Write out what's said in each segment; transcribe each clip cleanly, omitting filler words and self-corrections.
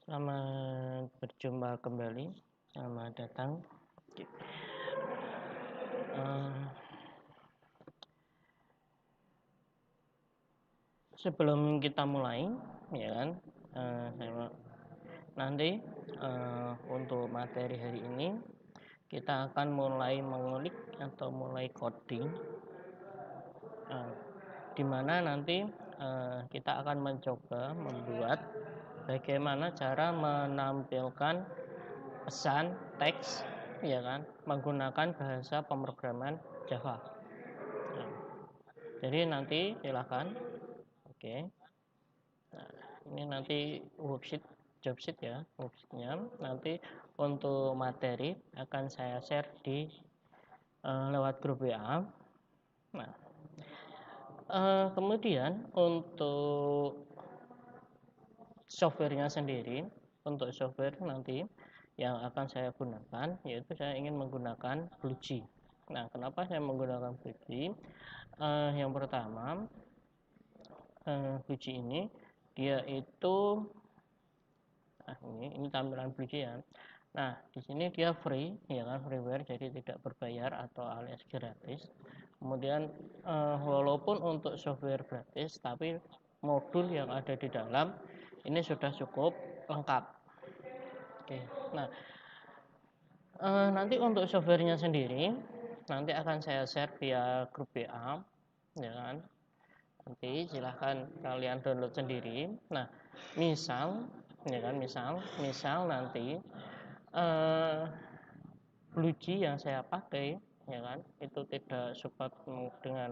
Selamat berjumpa kembali. Selamat datang. Sebelum kita mulai, ya kan, nanti untuk materi hari ini kita akan mulai mengulik atau mulai coding, di mana nanti kita akan mencoba membuat bagaimana cara menampilkan pesan teks, ya kan, menggunakan bahasa pemrograman Java. Nah, jadi nanti silakan. Oke. Nah, ini nanti job sheet ya, worksheetnya. Nanti untuk materi akan saya share di lewat grup WA. Nah, kemudian untuk softwarenya sendiri, untuk software nanti yang akan saya gunakan, yaitu saya ingin menggunakan BlueG. Nah, kenapa saya menggunakan BlueG? Yang pertama, BlueG ini dia itu ini tampilan BlueG ya. Nah, di sini dia free, ya kan, freeware, jadi tidak berbayar atau alias gratis. Kemudian walaupun untuk software gratis, tapi modul yang ada di dalam ini sudah cukup lengkap. Oke, nah nanti untuk softwarenya sendiri nanti akan saya share via grup WA, ya kan. Nanti silahkan kalian download sendiri. Nah, misal, ya kan, misal nanti BlueG yang saya pakai, ya kan, itu tidak support dengan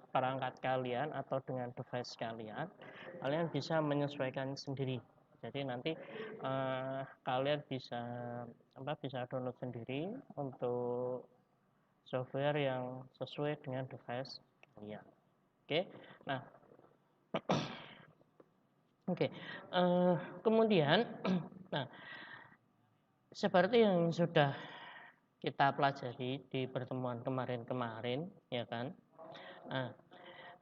perangkat kalian atau dengan device kalian, kalian bisa menyesuaikan sendiri. Jadi nanti kalian bisa download sendiri untuk software yang sesuai dengan device kalian. Oke, nah, oke, kemudian, nah, seperti yang sudah kita pelajari di pertemuan kemarin, ya kan. Nah,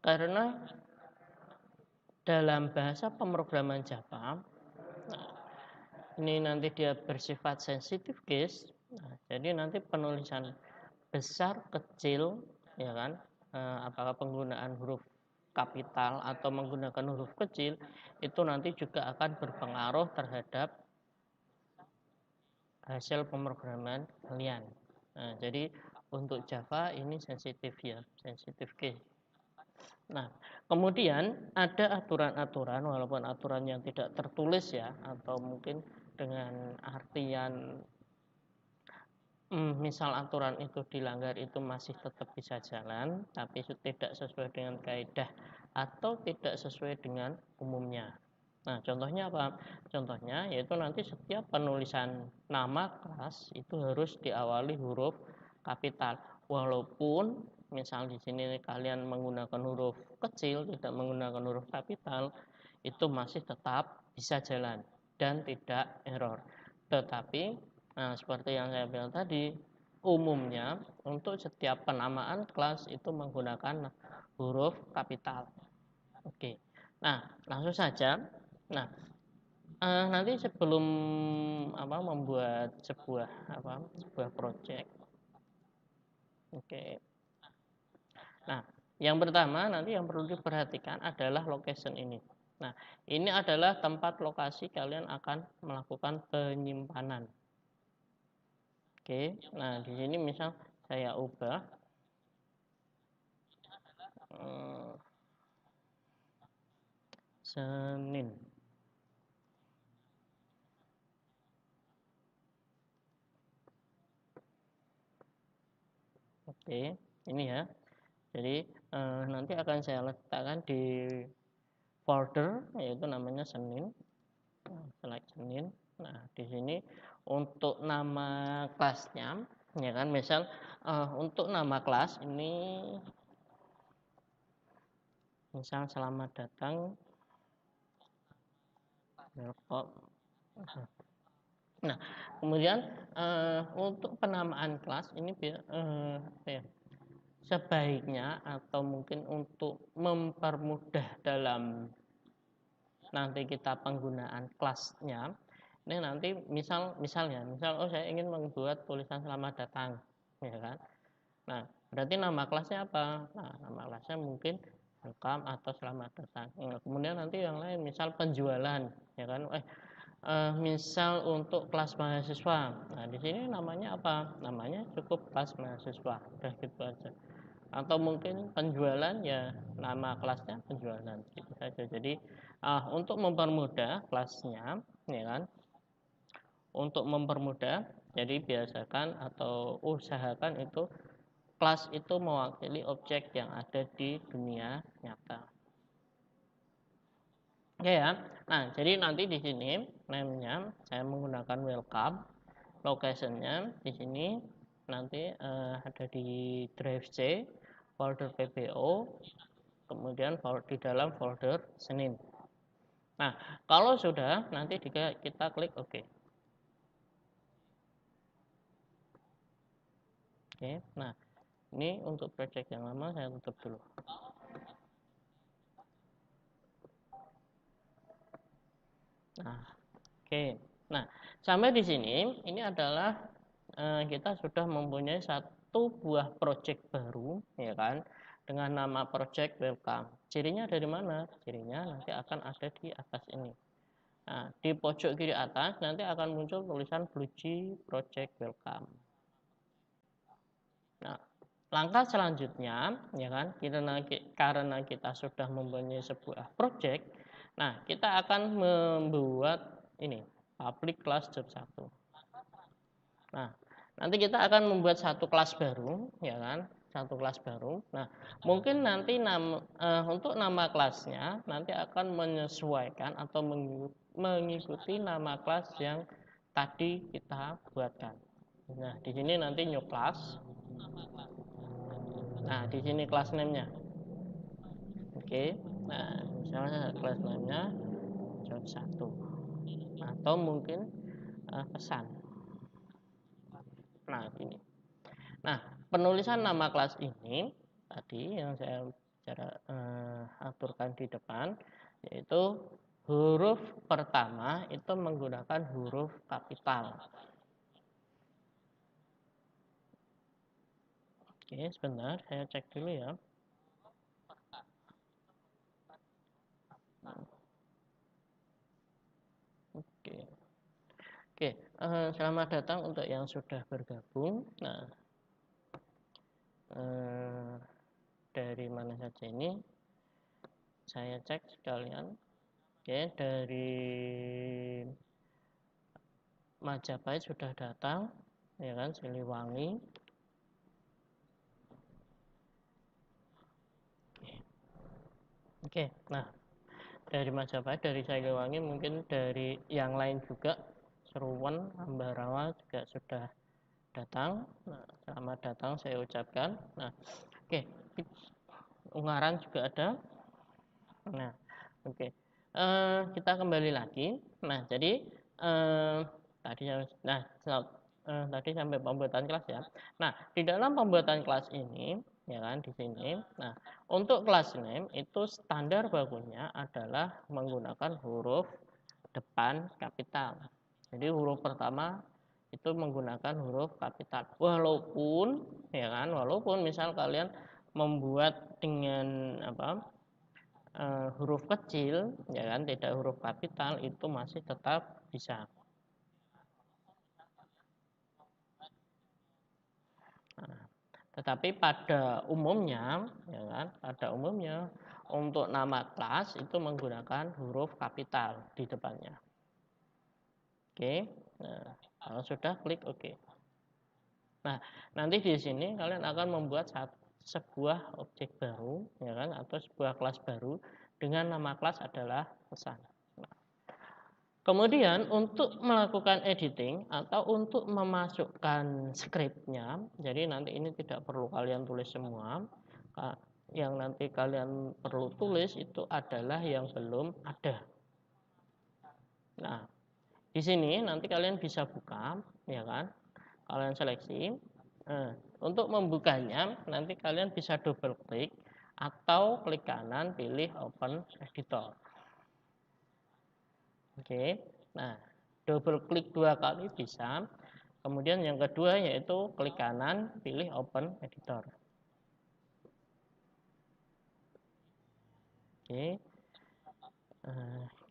karena dalam bahasa pemrograman Java, nah, ini nanti dia bersifat sensitive case. Nah, jadi nanti penulisan besar, kecil, ya kan, apakah penggunaan huruf kapital atau menggunakan huruf kecil, itu nanti juga akan berpengaruh terhadap hasil pemrograman kalian. Nah, jadi untuk Java ini sensitif ya, sensitif case. Nah, kemudian ada aturan-aturan, walaupun aturan yang tidak tertulis ya, atau mungkin dengan artian misal aturan itu dilanggar itu masih tetap bisa jalan, tapi tidak sesuai dengan kaidah atau tidak sesuai dengan umumnya. Nah, contohnya apa? Contohnya yaitu nanti setiap penulisan nama kelas itu harus diawali huruf kapital. Walaupun misal di sini kalian menggunakan huruf kecil, tidak menggunakan huruf kapital, itu masih tetap bisa jalan dan tidak error. Tetapi nah, seperti yang saya bilang tadi, umumnya untuk setiap penamaan kelas itu menggunakan huruf kapital. Oke. Nah, langsung saja. Nah, nanti sebelum membuat sebuah project. Oke. Nah, yang pertama nanti yang perlu diperhatikan adalah location ini. Nah, ini adalah tempat lokasi kalian akan melakukan penyimpanan. Oke, nah di sini misal saya ubah Senin. Oke, ini ya. Jadi nanti akan saya letakkan di folder yaitu namanya Senin. Select Senin. Nah, di sini untuk nama kelasnya, ya kan, misal untuk nama kelas ini misal selamat datang welcome. Nah, kemudian untuk penamaan kelas ini sebaiknya atau mungkin untuk mempermudah dalam nanti kita penggunaan kelasnya, ini nanti misalnya oh saya ingin membuat tulisan selamat datang, ya kan. Nah, berarti nama kelasnya apa? Nah, nama kelasnya mungkin welcome atau selamat datang. Nah, kemudian nanti yang lain misal penjualan, ya kan. Misal untuk kelas mahasiswa. Nah, di sini namanya apa? Namanya cukup kelas mahasiswa. Udah gitu aja. Atau mungkin penjualan, ya nama kelasnya penjualan, gitu saja. Jadi untuk mempermudah kelasnya, ya kan, untuk mempermudah, jadi biasakan atau usahakan itu kelas itu mewakili objek yang ada di dunia nyata. Oke ya. Nah, jadi nanti di sini name-nya saya menggunakan welcome. Location-nya di sini nanti ada di drive C, folder PBO, kemudian di dalam folder Senin. Nah, kalau sudah nanti kita klik OK. Oke. Nah, ini untuk project yang lama saya tutup dulu. Nah, oke. Nah, sampai di sini ini adalah kita sudah mempunyai satu buah project baru, ya kan, dengan nama project welcome. Cirinya dari mana? Cirinya nanti akan ada di atas ini. Nah, di pojok kiri atas nanti akan muncul tulisan Blueji project welcome. Nah, langkah selanjutnya, ya kan, karena kita sudah mempunyai sebuah project, nah kita akan membuat ini public class job 1. Nah, nanti kita akan membuat satu kelas baru, ya kan, satu kelas baru. Nah, mungkin nanti untuk nama kelasnya nanti akan menyesuaikan atau mengikuti nama kelas yang tadi kita buatkan. Nah, di sini nanti new class. Nah, di sini kelas name-nya. Oke. Nah, misalnya kelas name-nya job 1. Atau mungkin pesan. Nah, ini. Nah, penulisan nama kelas ini tadi yang saya aturkan di depan, yaitu huruf pertama itu menggunakan huruf kapital. Oke, sebentar, saya cek dulu ya. Oke, selamat datang untuk yang sudah bergabung. Nah, dari mana saja ini? Saya cek sekalian. Oke, dari Majapahit sudah datang, ya kan, Siliwangi. Oke, nah dari Majapahit, dari Siliwangi, mungkin dari yang lain juga, Seruan, Ambarawa juga sudah datang. Nah, selamat datang saya ucapkan. Nah, oke, Ungaran juga ada. Nah, oke, kita kembali lagi. Nah, jadi tadi sampai pembuatan kelas ya. Nah, di dalam pembuatan kelas ini, ya kan, di sini. Nah, untuk kelas name itu standar bakunya adalah menggunakan huruf depan kapital. Jadi huruf pertama itu menggunakan huruf kapital. Walaupun, ya kan, walaupun misal kalian membuat dengan huruf kecil, ya kan, tidak huruf kapital, itu masih tetap bisa. Nah, tetapi pada umumnya, ya kan, pada umumnya untuk nama kelas itu menggunakan huruf kapital di depannya. Oke, nah, kalau sudah klik OK. Nah, nanti di sini kalian akan membuat sebuah objek baru, ya kan, atau sebuah kelas baru dengan nama kelas adalah pesan. Nah, kemudian untuk melakukan editing atau untuk memasukkan scriptnya, jadi nanti ini tidak perlu kalian tulis semua. Yang nanti kalian perlu tulis itu adalah yang belum ada. Nah, di sini nanti kalian bisa buka, ya kan? Kalian seleksi. Untuk membukanya nanti kalian bisa double klik atau klik kanan pilih open editor. Oke. Nah, double klik 2 kali bisa. Kemudian yang kedua yaitu klik kanan, pilih open editor. Oke.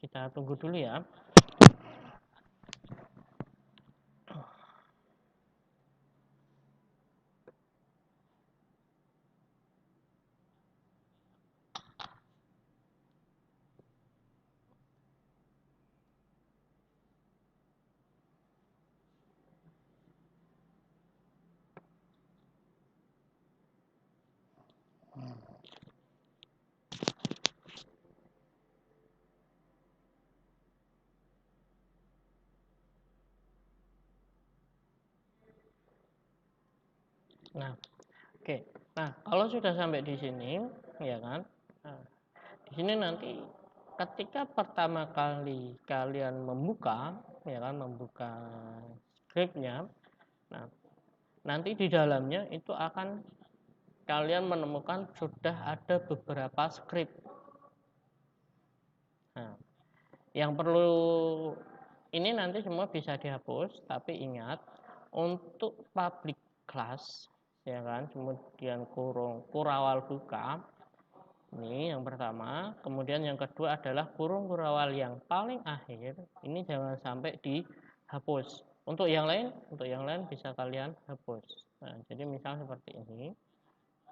Kita tunggu dulu ya. Nah, oke. Nah, kalau sudah sampai di sini, ya kan? Nah, di sini nanti ketika pertama kali kalian membuka, ya kan, membuka scriptnya, nah, nanti di dalamnya itu akan kalian menemukan sudah ada beberapa script. Nah, yang perlu ini nanti semua bisa dihapus, tapi ingat untuk public class, ya kan, kemudian kurung kurawal buka. Ini yang pertama, kemudian yang kedua adalah kurung kurawal yang paling akhir. Ini jangan sampai dihapus. Untuk yang lain bisa kalian hapus. Nah, jadi misal seperti ini.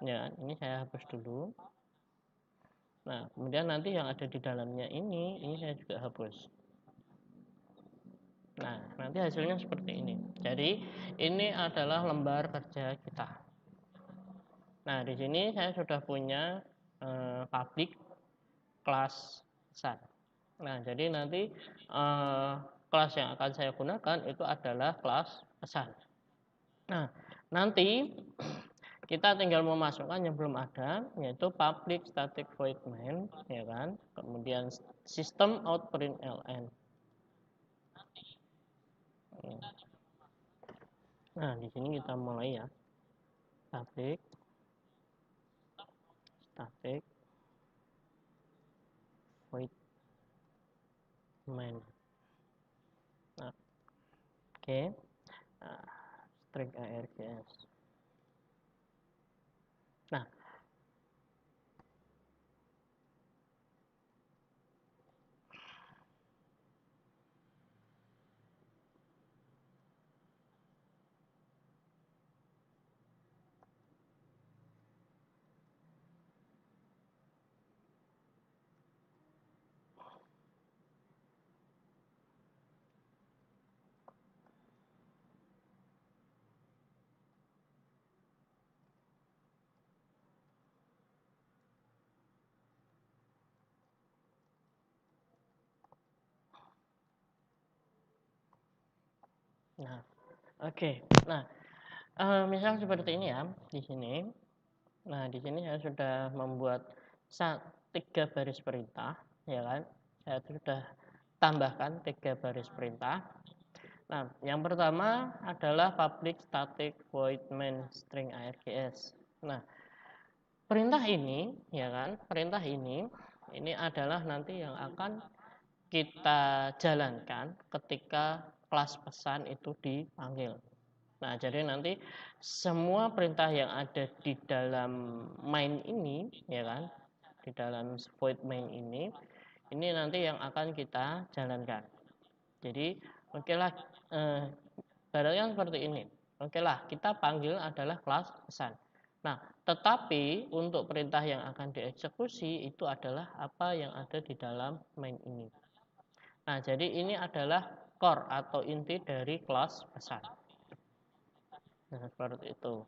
Ya, ini saya hapus dulu. Nah, kemudian nanti yang ada di dalamnya ini saya juga hapus. Nah, nanti hasilnya seperti ini. Jadi, ini adalah lembar kerja kita. Nah, di sini saya sudah punya public kelas besar. Nah, jadi nanti kelas yang akan saya gunakan itu adalah kelas pesan. Nah, nanti kita tinggal memasukkan yang belum ada, yaitu public static void main, ya kan? Kemudian system out println. Nah, di sini kita mulai ya. Public static void main. Nah, oke. Nah, string args. Nah, nah, oke. Nah, misal seperti ini ya di sini. Nah, di sini saya sudah membuat 3 baris perintah, ya kan? Saya sudah tambahkan 3 baris perintah. Nah, yang pertama adalah public static void main string args. Nah, perintah ini, ya kan? Perintah ini adalah nanti yang akan kita jalankan ketika kelas pesan itu dipanggil. Nah, jadi nanti semua perintah yang ada di dalam main ini, ya kan, di dalam void main ini nanti yang akan kita jalankan. Jadi, oke lah, barangnya seperti ini. Oke lah, kita panggil adalah kelas pesan. Nah, tetapi untuk perintah yang akan dieksekusi itu adalah apa yang ada di dalam main ini. Nah, jadi ini adalah core atau inti dari kelas pesan. Nah, seperti itu.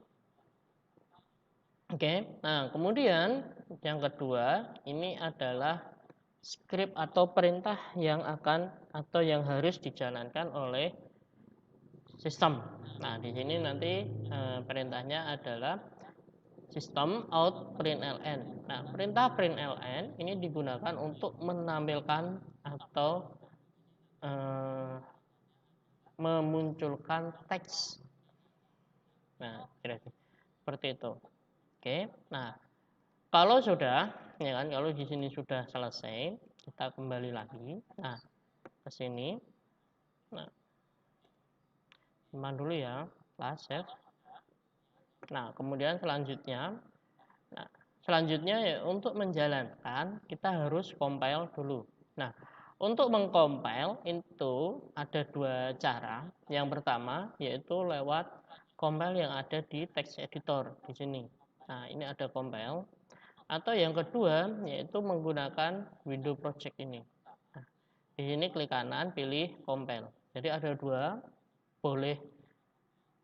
Oke, nah kemudian yang kedua ini adalah script atau perintah yang akan atau yang harus dijalankan oleh sistem. Nah, di sini nanti perintahnya adalah system out println. Nah, perintah println ini digunakan untuk menampilkan atau memunculkan teks. Nah, kira-kira seperti itu. Oke. Nah, kalau sudah, ya kan, kalau di sini sudah selesai, kita kembali lagi. Nah, ke sini. Nah, simpan dulu ya, save. Nah, kemudian selanjutnya, ya untuk menjalankan kita harus compile dulu. Nah, untuk mengcompile itu ada dua cara. Yang pertama yaitu lewat compile yang ada di text editor di sini. Nah, ini ada compile. Atau yang kedua yaitu menggunakan window project ini. Nah, di sini klik kanan, pilih compile. Jadi ada dua, boleh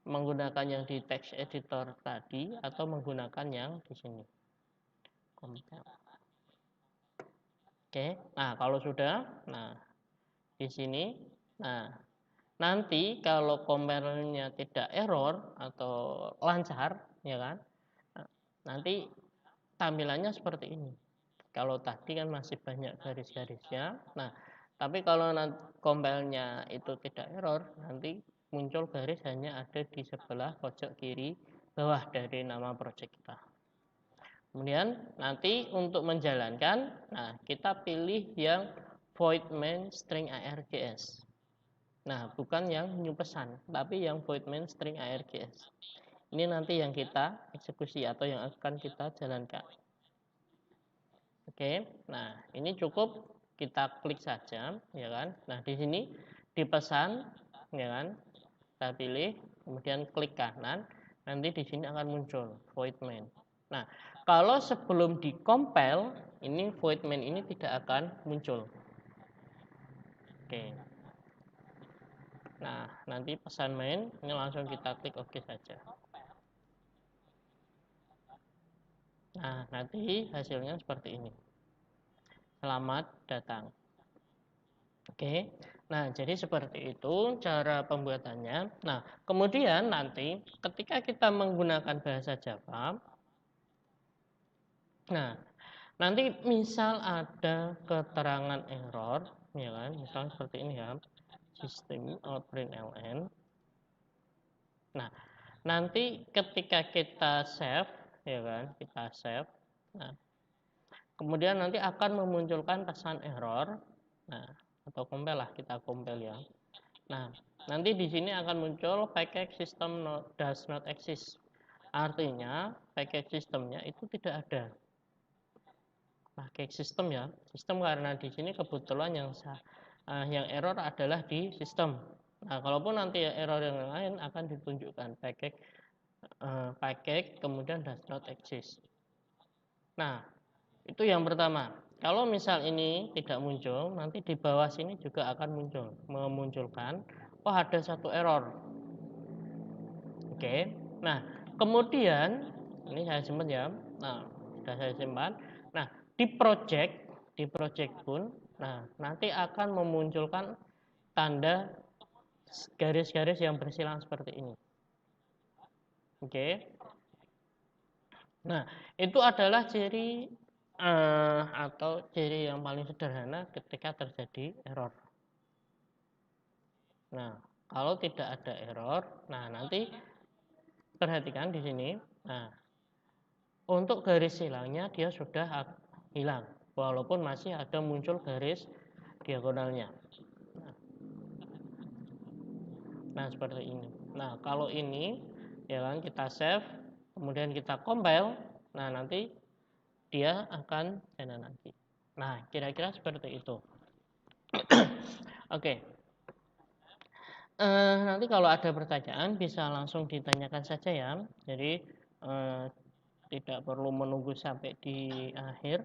menggunakan yang di text editor tadi atau menggunakan yang di sini. Compile. Oke, nah kalau sudah, nah di sini, nah nanti kalau compile-nya tidak error atau lancar, ya kan, nah, nanti tampilannya seperti ini. Kalau tadi kan masih banyak garis-garisnya, nah tapi kalau compile-nya itu tidak error, nanti muncul garis hanya ada di sebelah pojok kiri bawah dari nama project kita. Kemudian nanti untuk menjalankan, nah kita pilih yang void main string args. Nah, bukan yang new pesan, tapi yang void main string args. Ini nanti yang kita eksekusi atau yang akan kita jalankan. Oke, nah ini cukup kita klik saja, ya kan? Nah di sini di pesan, ya kan? Kita pilih, kemudian klik kanan, nanti di sini akan muncul void main. Nah, kalau sebelum di compile, ini void main ini tidak akan muncul. Oke. Nah, nanti pesan main ini langsung kita klik OK saja. Nah, nanti hasilnya seperti ini. Selamat datang. Oke. Nah, jadi seperti itu cara pembuatannya. Nah, kemudian nanti ketika kita menggunakan bahasa Java, nah, nanti misal ada keterangan error, ya kan? Misal seperti ini ya. System out println. Nah, nanti ketika kita save, ya kan? Kita save. Nah, kemudian nanti akan memunculkan pesan error. Nah, atau compile lah, kita compile ya. Nah, nanti di sini akan muncul package system does not exist. Artinya package sistemnya itu tidak ada. Package system ya, sistem karena di sini kebetulan yang error adalah di sistem. Nah, kalaupun nanti error yang lain akan ditunjukkan package kemudian does not exist. Nah, itu yang pertama. Kalau misal ini tidak muncul, nanti di bawah sini juga akan memunculkan, oh ada satu error. Oke. Nah, kemudian ini saya simpan ya. Nah, sudah saya simpan. Nah, di project pun, nah nanti akan memunculkan tanda garis-garis yang bersilang seperti ini. Oke. Nah, itu adalah ciri atau ciri yang paling sederhana ketika terjadi error. Nah, kalau tidak ada error, nah nanti perhatikan di sini. Nah, untuk garis silangnya dia sudah hilang, walaupun masih ada muncul garis diagonalnya. Nah, seperti ini. Nah, kalau ini ya kan kita save, kemudian kita compile, nah nanti dia akan jalan lagi. Nah, kira-kira seperti itu. Oke. Nanti kalau ada pertanyaan bisa langsung ditanyakan saja ya. Jadi tidak perlu menunggu sampai di akhir.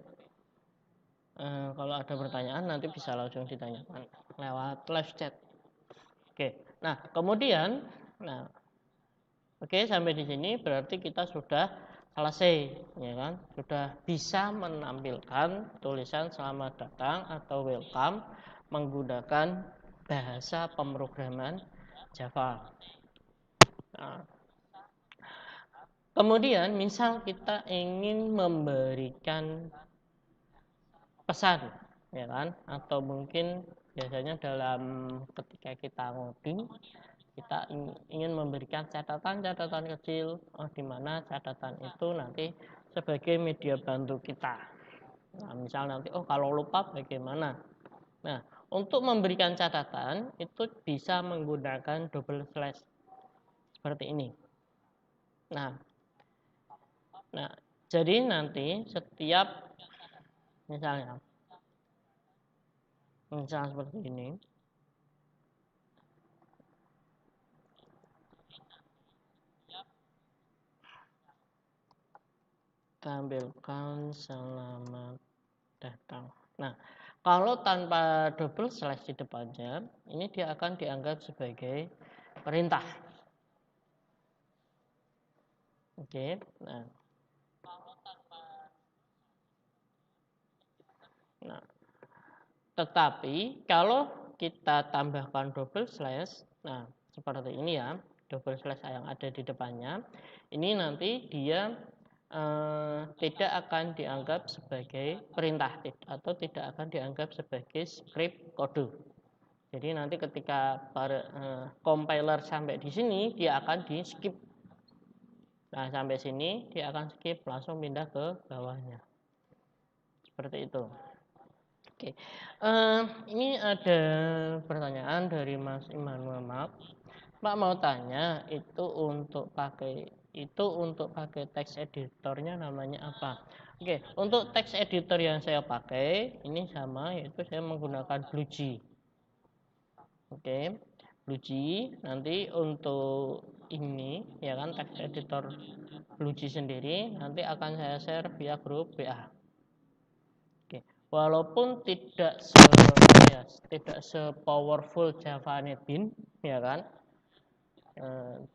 Kalau ada pertanyaan nanti bisa langsung ditanyakan lewat live chat. Oke. Nah, kemudian, oke, sampai di sini berarti kita sudah selesai, ya kan? Sudah bisa menampilkan tulisan selamat datang atau welcome menggunakan bahasa pemrograman Java. Nah, kemudian misal kita ingin memberikan pesan, ya kan? Atau mungkin biasanya dalam ketika kita ngoding, kita ingin memberikan catatan-catatan kecil, di mana catatan itu nanti sebagai media bantu kita. Nah, misal nanti, kalau lupa bagaimana? Nah, untuk memberikan catatan itu bisa menggunakan double slash seperti ini. Nah, jadi nanti setiap misalnya seperti ini. Tampilkan selamat datang. Nah, kalau tanpa double slash di depannya, ini dia akan dianggap sebagai perintah. Oke, nah, tetapi kalau kita tambahkan double slash, nah seperti ini ya, double slash yang ada di depannya, ini nanti dia tidak akan dianggap sebagai perintah atau tidak akan dianggap sebagai script kode. Jadi nanti ketika compiler sampai di sini dia akan di skip. Nah sampai sini dia akan skip langsung pindah ke bawahnya. Seperti itu. Oke, ini ada pertanyaan dari Mas Immanuel Map. Pak mau tanya untuk pakai text editornya namanya apa? Oke, untuk text editor yang saya pakai ini sama, yaitu saya menggunakan BlueG. Oke, BlueG nanti untuk ini ya kan text editor BlueG sendiri nanti akan saya share via grup WA. Oke, walaupun tidak se-powerful Java NetBeans ya kan,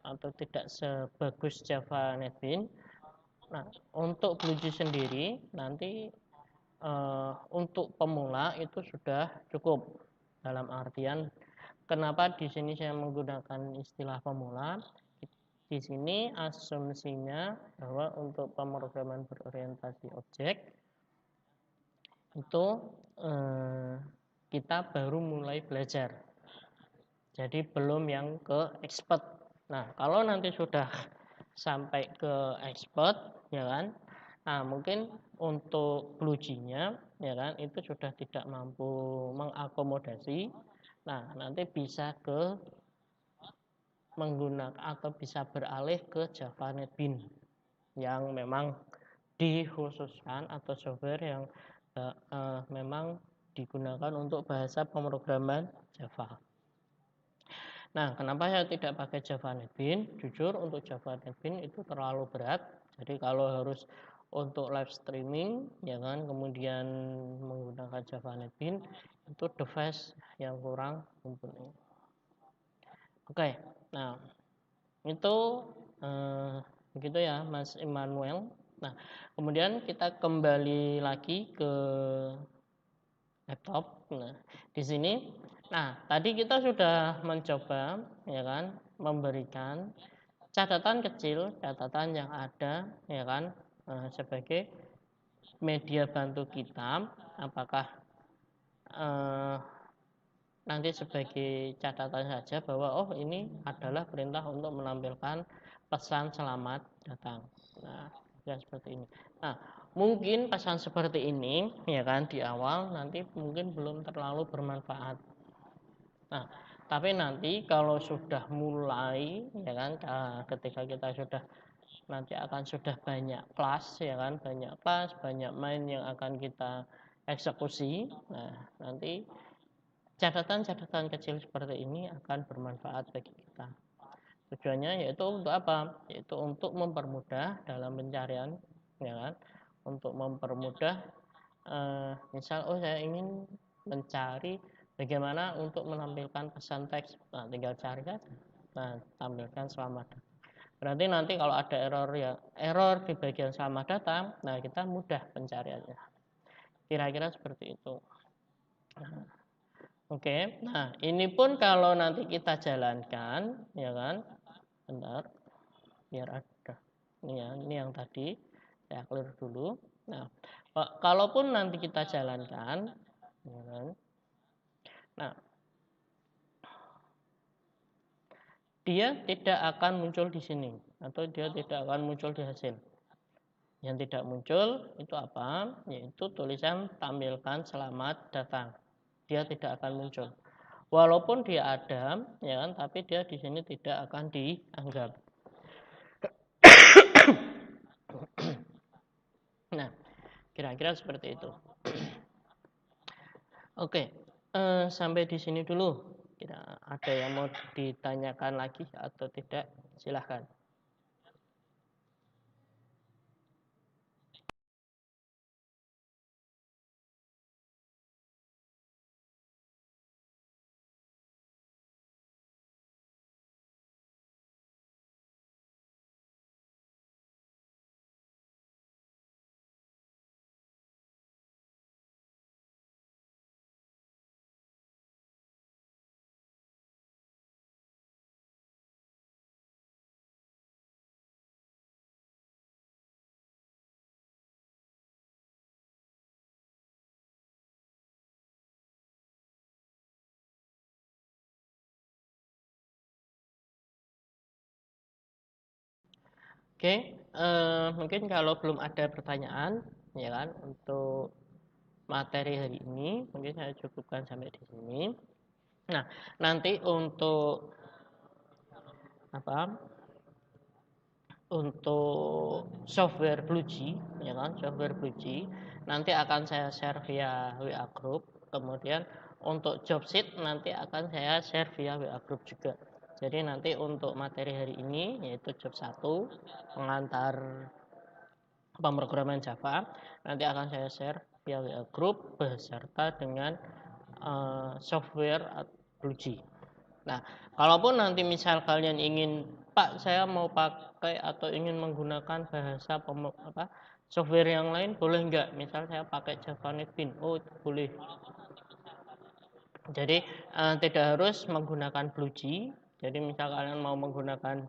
atau tidak sebagus Java NetBeans. Nah, untuk BlueG sendiri nanti untuk pemula itu sudah cukup. Dalam artian kenapa di sini saya menggunakan istilah pemula? Di sini asumsinya bahwa untuk pemrograman berorientasi objek itu kita baru mulai belajar. Jadi belum yang ke expert. Nah, kalau nanti sudah sampai ke expert, ya kan? Nah, mungkin untuk BlueG-nya, ya kan, itu sudah tidak mampu mengakomodasi. Nah, nanti bisa ke menggunakan atau bisa beralih ke Java NetBeans yang memang dikhususkan atau software yang memang digunakan untuk bahasa pemrograman Java. Nah, kenapa saya tidak pakai Java NetBeans? Jujur untuk Java NetBeans itu terlalu berat. Jadi kalau harus untuk live streaming, ya kan, kemudian menggunakan Java NetBeans itu device yang kurang mumpuni. Oke, nah itu begitu ya, Mas Immanuel. Nah, kemudian kita kembali lagi ke laptop. Nah, di sini tadi kita sudah mencoba ya kan memberikan catatan kecil, catatan yang ada ya kan sebagai media bantu kita, apakah nanti sebagai catatan saja bahwa oh ini adalah perintah untuk menampilkan pesan selamat datang. Nah, ya seperti ini. Nah, mungkin pesan seperti ini ya kan di awal nanti mungkin belum terlalu bermanfaat. Nah, tapi nanti kalau sudah mulai ya kan ketika kita sudah banyak kelas ya kan, banyak main yang akan kita eksekusi. Nah, nanti catatan-catatan kecil seperti ini akan bermanfaat bagi kita. Tujuannya yaitu untuk apa? Yaitu untuk mempermudah dalam pencarian, ya kan? Untuk mempermudah, misal saya ingin mencari bagaimana untuk menampilkan pesan teks, nah tinggal cari saja. Nah, tampilkan selamat datang. Berarti nanti kalau ada error di bagian selamat datang, nah kita mudah pencariannya. Kira-kira seperti itu. Oke, nah ini pun kalau nanti kita jalankan, ya kan? Bentar, biar ada. Ini yang tadi saya clear dulu. Nah, kalaupun nanti kita jalankan, ya kan? Nah, dia tidak akan muncul di sini atau dia tidak akan muncul di hasil. Yang tidak muncul itu apa? Yaitu tulisan tampilkan selamat datang. dia tidak akan muncul. Walaupun dia ada, ya kan, tapi dia di sini tidak akan dianggap. Nah, kira-kira seperti itu. Oke, sampai di sini dulu. Kira ada yang mau ditanyakan lagi atau tidak? Silahkan. Oke, mungkin kalau belum ada pertanyaan, ya kan, untuk materi hari ini, mungkin saya cukupkan sampai di sini. Nah, nanti untuk apa? Untuk software Blueji, ya kan, software Blueji nanti akan saya share via WA group. Kemudian untuk job sheet nanti akan saya share via WA group juga. Jadi nanti untuk materi hari ini yaitu job 1 pengantar pemrograman Java nanti akan saya share via WA group beserta dengan software Blueji. Nah, kalaupun nanti misal kalian ingin, Pak, saya mau pakai atau ingin menggunakan bahasa software yang lain, boleh nggak? Misal saya pakai Java NetBeans, oh boleh. Jadi tidak harus menggunakan Blueji. Jadi misal kalian mau menggunakan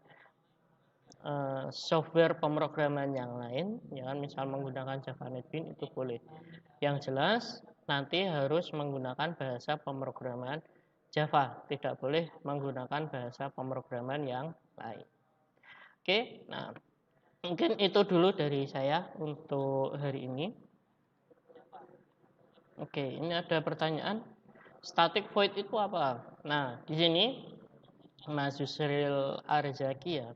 software pemrograman yang lain, ya kan, misal menggunakan Java NetBeans itu boleh. Yang jelas nanti harus menggunakan bahasa pemrograman Java, tidak boleh menggunakan bahasa pemrograman yang lain. Oke, nah mungkin itu dulu dari saya untuk hari ini. Oke, ini ada pertanyaan. Static void itu apa? Nah, di sini Mas Yusril Arzaki ya.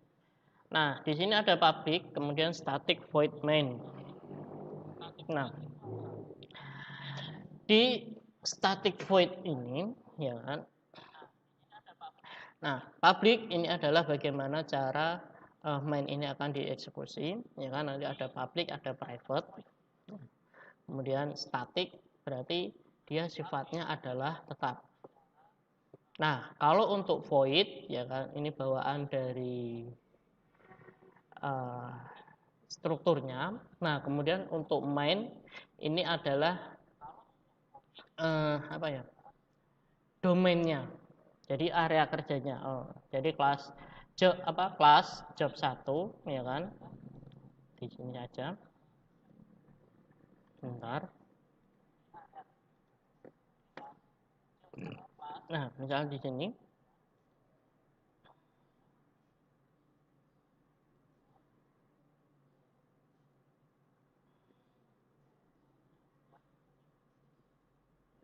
Nah, di sini ada public, kemudian static void main. Nah, di static void ini, ya kan. Nah, public ini adalah bagaimana cara main ini akan dieksekusi, ya kan. Nanti ada public, ada private. Kemudian static berarti dia sifatnya adalah tetap. Nah, kalau untuk void, ya kan, ini bawaan dari strukturnya. Nah, kemudian untuk main ini adalah apa ya? Domainnya. Jadi area kerjanya. Jadi kelas job 1, ya kan? Di sini aja. Bentar. Nah, misalnya di sini.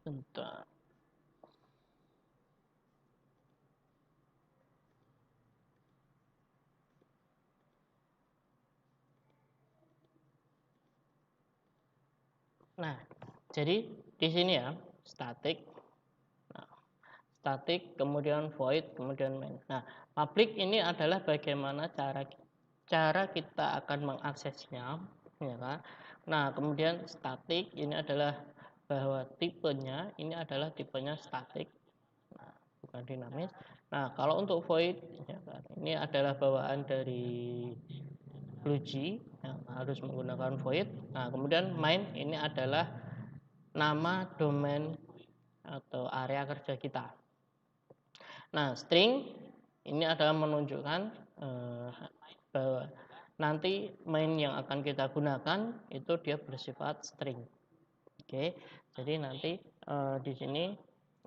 Bentar. Nah, jadi di sini ya, static. Nah, static, kemudian void, kemudian main. Nah, public ini adalah bagaimana cara kita akan mengaksesnya, ya kan? Nah, kemudian static ini adalah bahwa tipenya ini adalah tipenya static, nah, bukan dinamis. Nah, kalau untuk void, ya kan, ini adalah bawaan dari Blueji yang harus menggunakan void. Nah, kemudian main ini adalah nama domain atau area kerja kita. Nah, string ini adalah menunjukkan bahwa nanti main yang akan kita gunakan itu dia bersifat string. Oke, jadi nanti di sini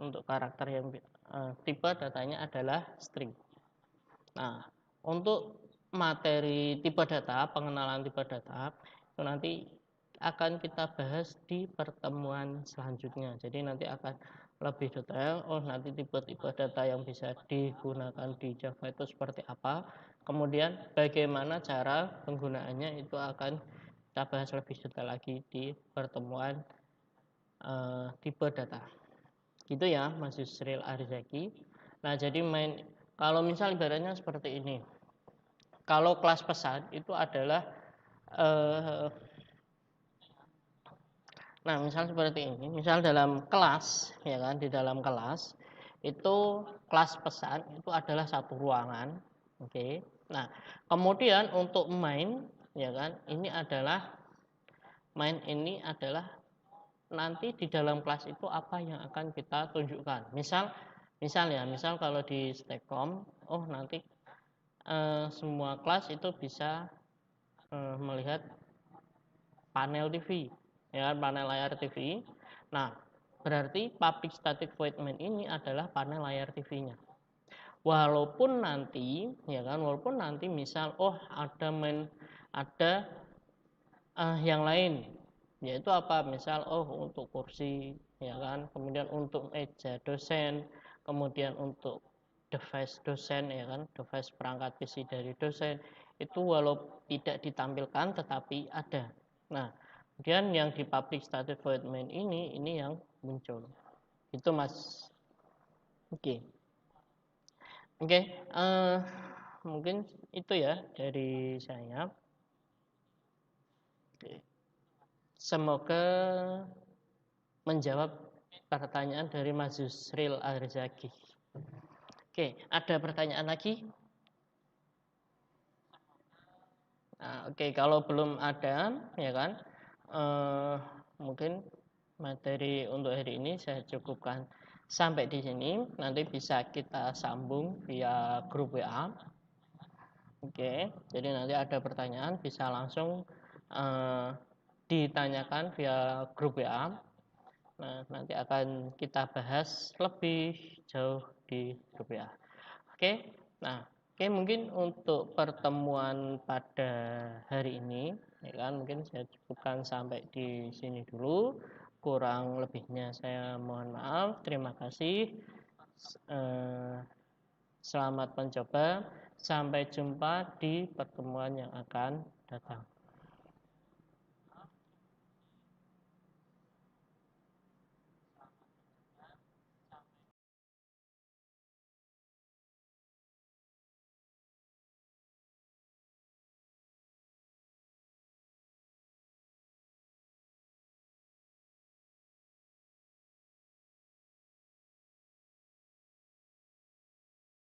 untuk karakter yang tipe datanya adalah string. Nah, untuk materi tipe data, pengenalan tipe data itu nanti akan kita bahas di pertemuan selanjutnya. Jadi nanti akan lebih detail. Oh, nanti tipe-tipe data yang bisa digunakan di Java itu seperti apa. Kemudian bagaimana cara penggunaannya itu akan kita bahas lebih detail lagi di pertemuan tipe data. Gitu ya, Mas Yusril Arzaki. Nah, jadi kalau misal ibaratnya seperti ini. Kalau kelas pesan itu adalah eh, nah, misal seperti ini, misal dalam kelas, ya kan, di dalam kelas itu kelas pesan itu adalah satu ruangan, oke. Nah, kemudian untuk ya kan, main ini adalah nanti di dalam kelas itu apa yang akan kita tunjukkan. Misal kalau di Stekom, oh nanti semua kelas itu bisa melihat panel TV, ya kan, panel layar TV. Nah, berarti public static void main ini adalah panel layar TV-nya. Walaupun nanti, ya kan, walaupun nanti misal, oh ada yang lain, yaitu apa? Misal, oh untuk kursi, ya kan, kemudian untuk meja dosen, kemudian untuk device dosen, ya kan, device perangkat PC dari dosen, itu walau tidak ditampilkan tetapi ada. Nah, kemudian yang di public static void main ini yang muncul. Itu Mas. Oke. Oke, mungkin itu ya dari saya. Oke. Semoga menjawab pertanyaan dari Mas Yusril Arzaki. Oke, ada pertanyaan lagi? Nah, oke, kalau belum ada, ya kan, mungkin materi untuk hari ini saya cukupkan sampai di sini. Nanti bisa kita sambung via grup WA. Oke, jadi nanti ada pertanyaan bisa langsung ditanyakan via grup WA. Nah, nanti akan kita bahas lebih jauh di grup WA. Oke, nah, oke, mungkin untuk pertemuan pada hari ini, ya kan, mungkin saya cukupkan sampai di sini dulu. Kurang lebihnya saya mohon maaf. Terima kasih. Selamat mencoba. Sampai jumpa di pertemuan yang akan datang.